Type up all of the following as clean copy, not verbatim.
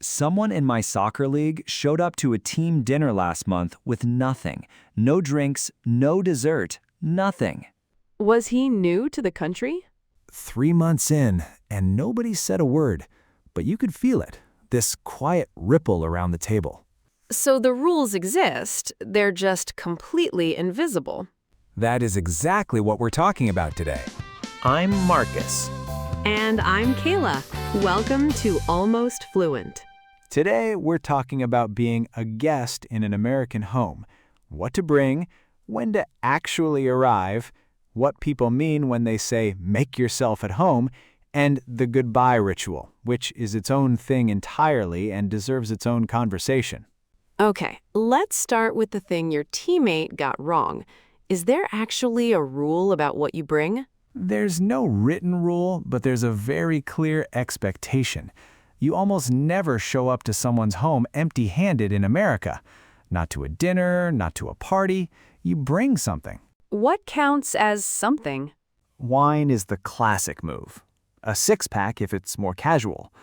Someone in my soccer league showed up to a team dinner last month with nothing. No drinks, no dessert, nothing. Was he new to the country? 3 months in, and nobody said a word, but you could feel it, this quiet ripple around the table. So the rules exist, they're just completely invisible. That is exactly what we're talking about today. I'm Marcus. And I'm Kayla. Welcome to Almost Fluent. Today, we're talking about being a guest in an American home, what to bring, when to actually arrive, what people mean when they say make yourself at home, and the goodbye ritual, which is its own thing entirely and deserves its own conversation. Okay, let's start with the thing your teammate got wrong. Is there actually a rule about what you bring? There's no written rule, but there's a very clear expectation. You almost never show up to someone's home empty-handed in America. Not to a dinner, not to a party. You bring something. What counts as something? Wine is the classic move. A six-pack if it's more casual.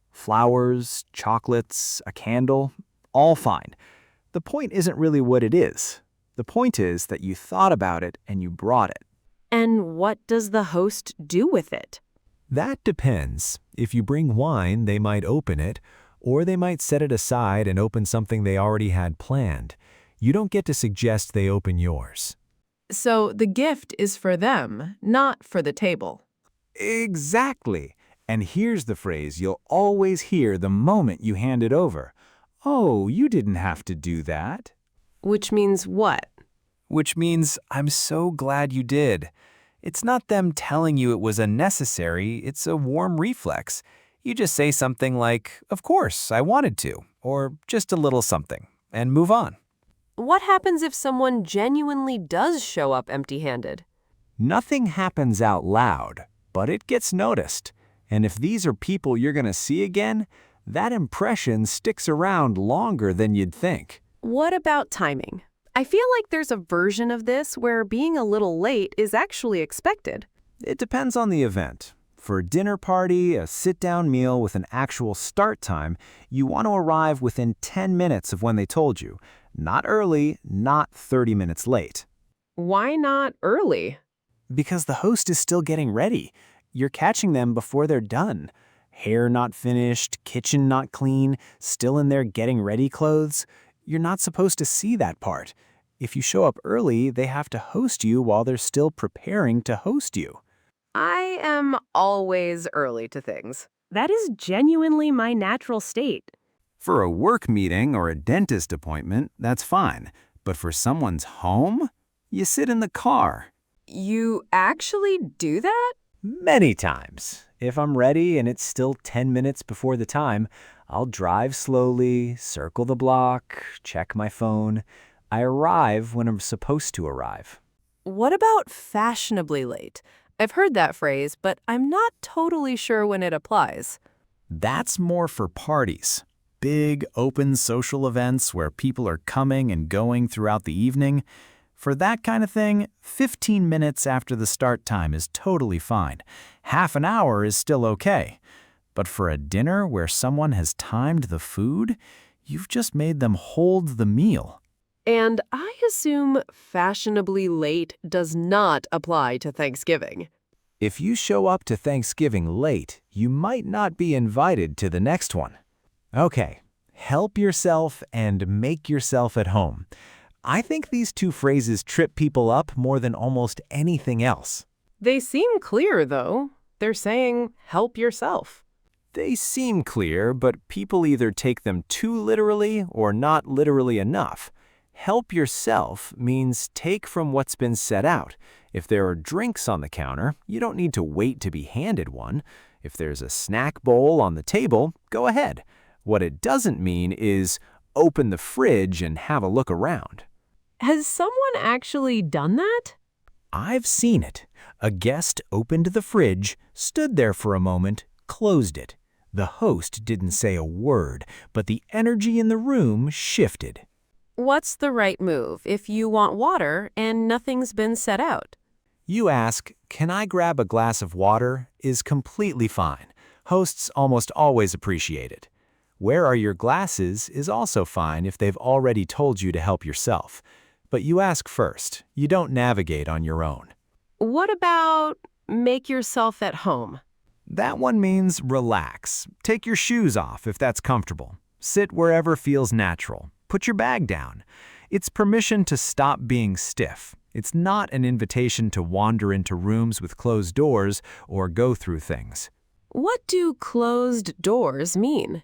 Flowers, chocolates, a candle, all fine. The point isn't really what it is. The point is that you thought about it and you brought it. And what does the host do with it? That depends. If you bring wine, they might open it, or they might set it aside and open something they already had planned. You don't get to suggest they open yours. So the gift is for them, not for the table. Exactly. And here's the phrase you'll always hear the moment you hand it over. Oh, you didn't have to do that. Which means what? Which means, I'm so glad you did. It's not them telling you it was unnecessary, it's a warm reflex. You just say something like, of course, I wanted to, or just a little something, and move on. What happens if someone genuinely does show up empty-handed? Nothing happens out loud, but it gets noticed. And if these are people you're going to see again, that impression sticks around longer than you'd think. What about timing? I feel like there's a version of this where being a little late is actually expected. It depends on the event. For a dinner party, a sit-down meal with an actual start time, you want to arrive within 10 minutes of when they told you. Not early, not 30 minutes late. Why not early? Because the host is still getting ready. You're catching them before they're done. Hair not finished, kitchen not clean, still in their getting ready clothes. You're not supposed to see that part. If you show up early, they have to host you while they're still preparing to host you. I am always early to things. That is genuinely my natural state. For a work meeting or a dentist appointment, that's fine. But for someone's home, you sit in the car. You actually do that? Many times. If I'm ready and it's still 10 minutes before the time, I'll drive slowly, circle the block, check my phone. I arrive when I'm supposed to arrive. What about fashionably late? I've heard that phrase, but I'm not totally sure when it applies. That's more for parties. Big, open social events where people are coming and going throughout the evening. For that kind of thing, 15 minutes after the start time is totally fine. Half an hour is still okay. But for a dinner where someone has timed the food, you've just made them hold the meal. And I assume fashionably late does not apply to Thanksgiving. If you show up to Thanksgiving late, you might not be invited to the next one. Okay, help yourself and make yourself at home. I think these two phrases trip people up more than almost anything else. They seem clear, though. They're saying, help yourself. They seem clear, but people either take them too literally or not literally enough. Help yourself means take from what's been set out. If there are drinks on the counter, you don't need to wait to be handed one. If there's a snack bowl on the table, go ahead. What it doesn't mean is open the fridge and have a look around. Has someone actually done that? I've seen it. A guest opened the fridge, stood there for a moment, closed it. The host didn't say a word, but the energy in the room shifted. What's the right move if you want water and nothing's been set out? You ask, "Can I grab a glass of water?" is completely fine. Hosts almost always appreciate it. Where are your glasses is also fine if they've already told you to help yourself. But you ask first. You don't navigate on your own. What about make yourself at home? That one means relax. Take your shoes off if that's comfortable. Sit wherever feels natural. Put your bag down. It's permission to stop being stiff. It's not an invitation to wander into rooms with closed doors or go through things. What do closed doors mean?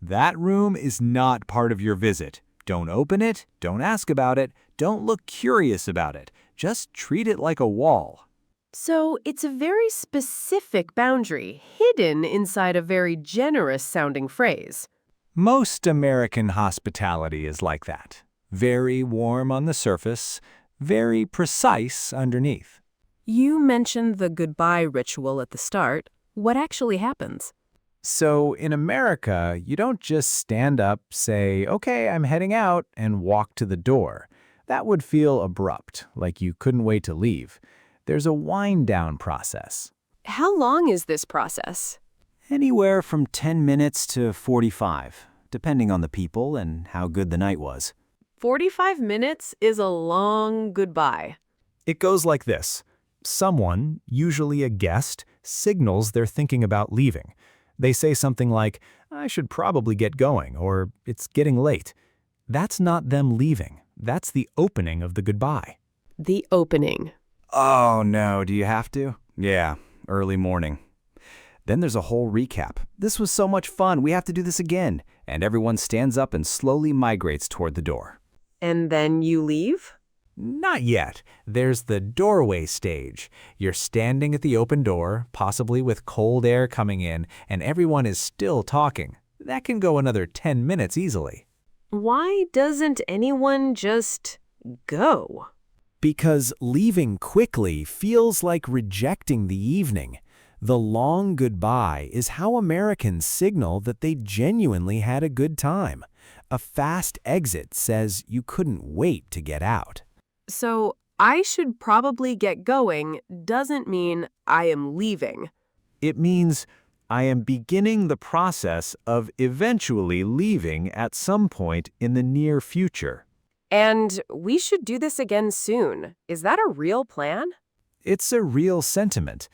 That room is not part of your visit. Don't open it, don't ask about it, don't look curious about it. Just treat it like a wall. So it's a very specific boundary, hidden inside a very generous-sounding phrase. Most American hospitality is like that. Very warm on the surface, very precise underneath. You mentioned the goodbye ritual at the start. What actually happens? So in America, you don't just stand up, say, okay, I'm heading out, and walk to the door. That would feel abrupt, like you couldn't wait to leave. There's a wind-down process. How long is this process? Anywhere from 10 minutes to 45, depending on the people and how good the night was. 45 minutes is a long goodbye. It goes like this. Someone, usually a guest, signals they're thinking about leaving. They say something like, I should probably get going, or it's getting late. That's not them leaving. That's the opening of the goodbye. The opening. Oh no, do you have to? Yeah, early morning. Then there's a whole recap. This was so much fun, we have to do this again. And everyone stands up and slowly migrates toward the door. And then you leave? Not yet. There's the doorway stage. You're standing at the open door, possibly with cold air coming in, and everyone is still talking. That can go another 10 minutes easily. Why doesn't anyone just go? Because leaving quickly feels like rejecting the evening. The long goodbye is how Americans signal that they genuinely had a good time. A fast exit says you couldn't wait to get out. So, I should probably get going doesn't mean I am leaving. It means I am beginning the process of eventually leaving at some point in the near future. And we should do this again soon. Is that a real plan? It's a real sentiment.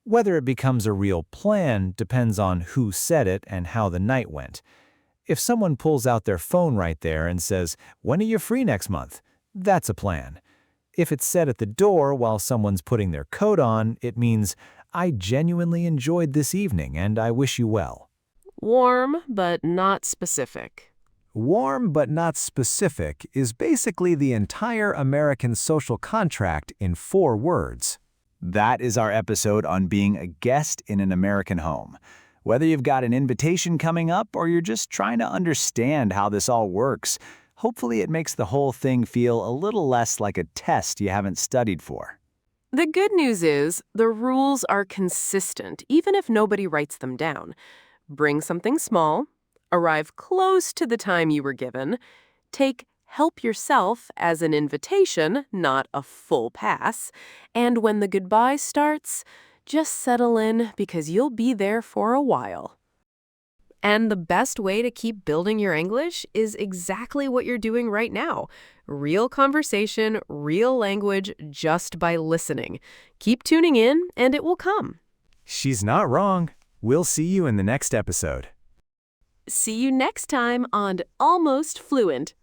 Whether it becomes a real plan depends on who said it and how the night went. If someone pulls out their phone right there and says, "When are you free next month?" That's a plan. If it's said at the door while someone's putting their coat on, it means, I genuinely enjoyed this evening and I wish you well. Warm, but not specific. Warm but not specific is basically the entire American social contract in 4 words. That is our episode on being a guest in an American home. Whether you've got an invitation coming up or you're just trying to understand how this all works, hopefully it makes the whole thing feel a little less like a test you haven't studied for. The good news is the rules are consistent, even if nobody writes them down. Bring something small, arrive close to the time you were given, take help yourself as an invitation, not a full pass, and when the goodbye starts, just settle in because you'll be there for a while. And the best way to keep building your English is exactly what you're doing right now. Real conversation, real language, just by listening. Keep tuning in, and it will come. She's not wrong. We'll see you in the next episode. See you next time on Almost Fluent.